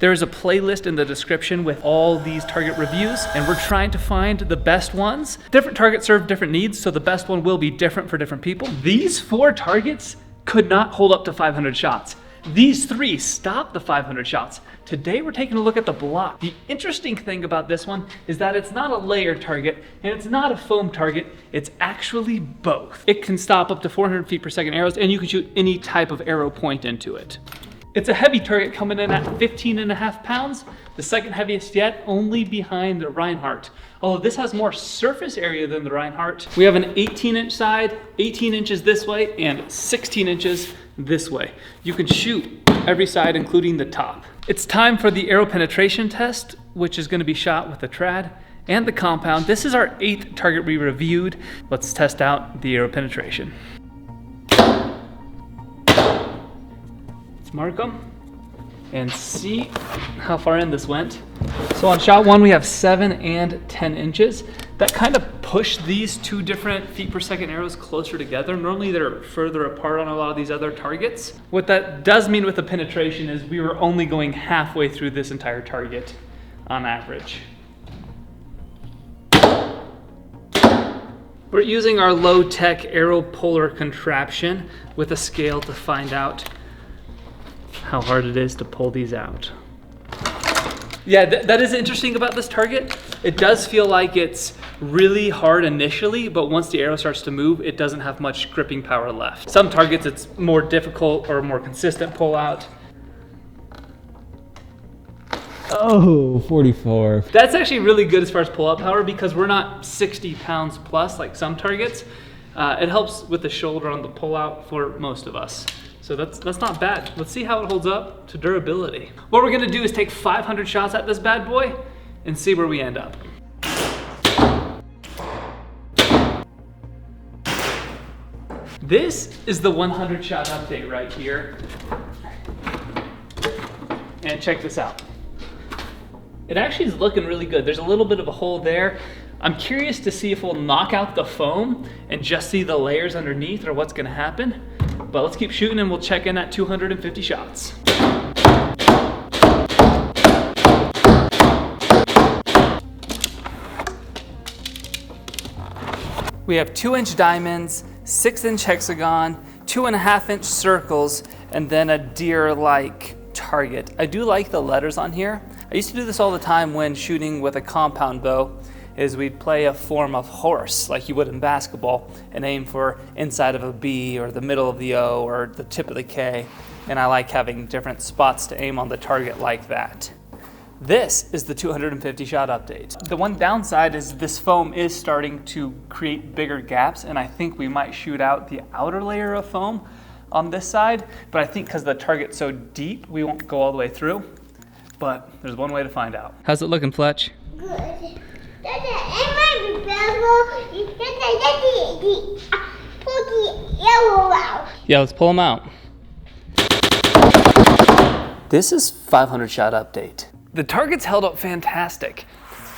There's a playlist in the description with all these target reviews, and we're trying to find the best ones. Different targets serve different needs, so the best one will be different for different people. These 4 targets could not hold up to 500 shots. These 3 stopped the 500 shots. Today we're taking a look at the block. The interesting thing about this one is that it's not a layered target and it's not a foam target, it's actually both. It can stop up to 400 feet per second arrows, and you can shoot any type of arrow point into it. It's a heavy target coming in at 15.5 pounds, the second heaviest yet, only behind the Reinhardt. Although this has more surface area than the Reinhardt. We have an 18-inch side, 18 inches this way, and 16 inches this way. You can shoot every side, including the top. It's time for the arrow penetration test, which is going to be shot with the trad and the compound. This is our 8th target we reviewed. Let's test out the arrow penetration. Let's mark them and see how far in this went. So on shot 1, we have 7 and 10 inches. That kind of pushed these 2 different feet per second arrows closer together. Normally they're further apart on a lot of these other targets. What that does mean with the penetration is we were only going halfway through this entire target on average. We're using our low-tech arrow puller contraption with a scale to find out how hard it is to pull these out. Yeah, that is interesting about this target. It does feel like it's really hard initially, but once the arrow starts to move, it doesn't have much gripping power left. Some targets it's more difficult or more consistent pull out. Oh, 44. That's actually really good as far as pull out power because we're not 60 pounds plus like some targets. It helps with the shoulder on the pull out for most of us. So that's not bad. Let's see how it holds up to durability. What we're gonna do is take 500 shots at this bad boy and see where we end up. This is the 100 shot update right here. And check this out. It actually is looking really good. There's a little bit of a hole there. I'm curious to see if we'll knock out the foam and just see the layers underneath or what's gonna happen. But let's keep shooting and we'll check in at 250 shots. We have 2-inch diamonds, 6-inch hexagon, 2.5-inch circles, and then a deer-like target. I do like the letters on here. I used to do this all the time when shooting with a compound bow, is we'd play a form of horse like you would in basketball and aim for inside of a B or the middle of the O or the tip of the K. And I like having different spots to aim on the target like that. This is the 250 shot update. The one downside is this foam is starting to create bigger gaps, and I think we might shoot out the outer layer of foam on this side, but I think because the target's so deep, we won't go all the way through. But there's one way to find out. How's it looking, Fletch? Good. It might be pull the yellow out. Yeah, let's pull them out. This is 500 shot update. The targets held up fantastic.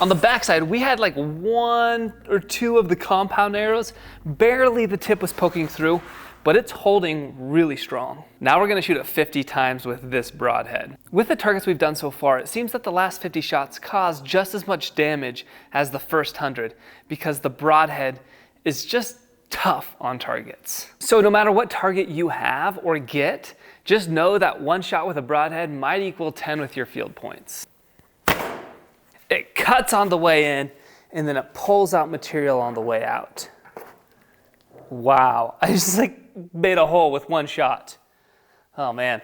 On the backside, we had like 1 or 2 of the compound arrows. Barely the tip was poking through, but it's holding really strong. Now we're gonna shoot it 50 times with this broadhead. With the targets we've done so far, it seems that the last 50 shots caused just as much damage as the first 100 because the broadhead is just tough on targets. So no matter what target you have or get, just know that 1 shot with a broadhead might equal 10 with your field points. It cuts on the way in and then it pulls out material on the way out. Wow, I just made a hole with 1 shot. Oh man.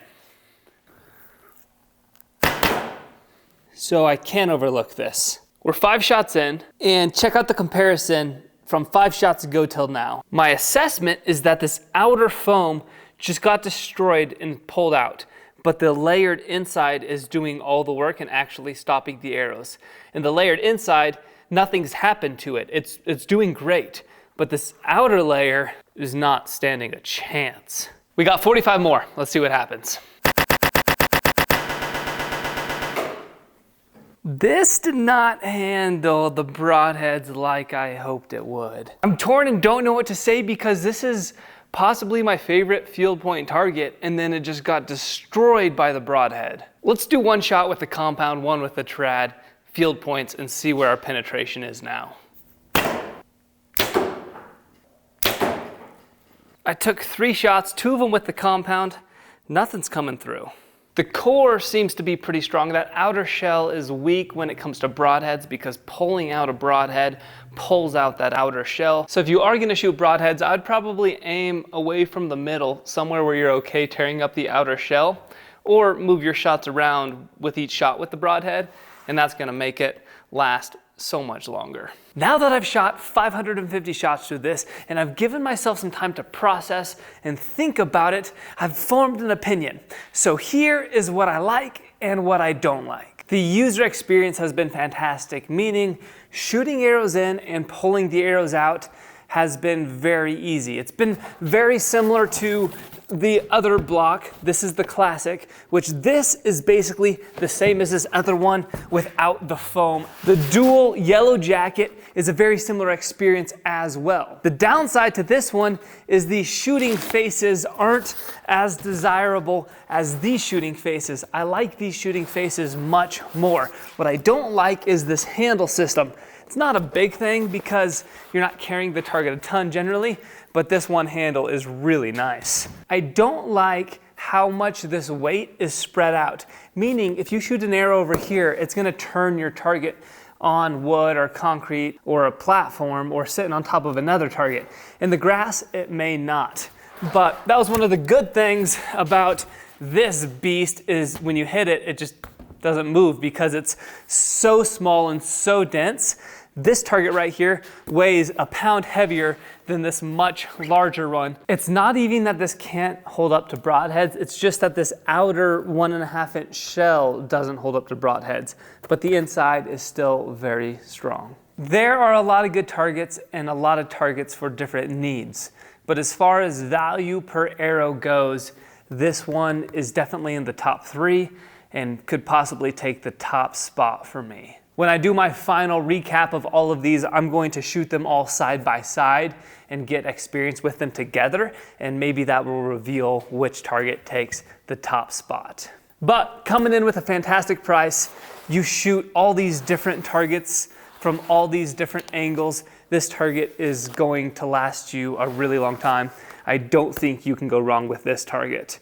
So I can't overlook this. We're 5 shots in, and check out the comparison from 5 shots ago till now. My assessment is that this outer foam just got destroyed and pulled out, but the layered inside is doing all the work and actually stopping the arrows. And the layered inside, nothing's happened to it. It's doing great, but this outer layer is not standing a chance. We got 45 more. Let's see what happens. This did not handle the broadheads like I hoped it would. I'm torn and don't know what to say because this is Possibly my favorite field point target, and then it just got destroyed by the broadhead. Let's do one shot with the compound, one with the trad, field points, and see where our penetration is now. I took 3 shots, 2 of them with the compound. Nothing's coming through. The core seems to be pretty strong. That outer shell is weak when it comes to broadheads because pulling out a broadhead pulls out that outer shell. So if you are gonna shoot broadheads, I'd probably aim away from the middle, somewhere where you're okay tearing up the outer shell, or move your shots around with each shot with the broadhead, and that's gonna make it last so much longer. Now that I've shot 550 shots through this and I've given myself some time to process and think about it, I've formed an opinion. So here is what I like and what I don't like. The user experience has been fantastic, meaning shooting arrows in and pulling the arrows out has been very easy. It's been very similar to the other block. This is the classic, which this is basically the same as this other one without the foam. The dual yellow jacket is a very similar experience as well. The downside to this one is the shooting faces aren't as desirable as these shooting faces. I like these shooting faces much more. What I don't like is this handle system. It's not a big thing because you're not carrying the target a ton generally, but this one handle is really nice. I don't like how much this weight is spread out, meaning if you shoot an arrow over here, it's gonna turn your target on wood or concrete or a platform or sitting on top of another target. In the grass, it may not. But that was one of the good things about this beast is when you hit it, it just doesn't move because it's so small and so dense. This target right here weighs a pound heavier than this much larger one. It's not even that this can't hold up to broadheads, it's just that this outer 1.5 inch shell doesn't hold up to broadheads, but the inside is still very strong. There are a lot of good targets and a lot of targets for different needs, but as far as value per arrow goes, this one is definitely in the top 3 and could possibly take the top spot for me. When I do my final recap of all of these, I'm going to shoot them all side by side and get experience with them together, and maybe that will reveal which target takes the top spot. But coming in with a fantastic price, you shoot all these different targets from all these different angles. This target is going to last you a really long time. I don't think you can go wrong with this target.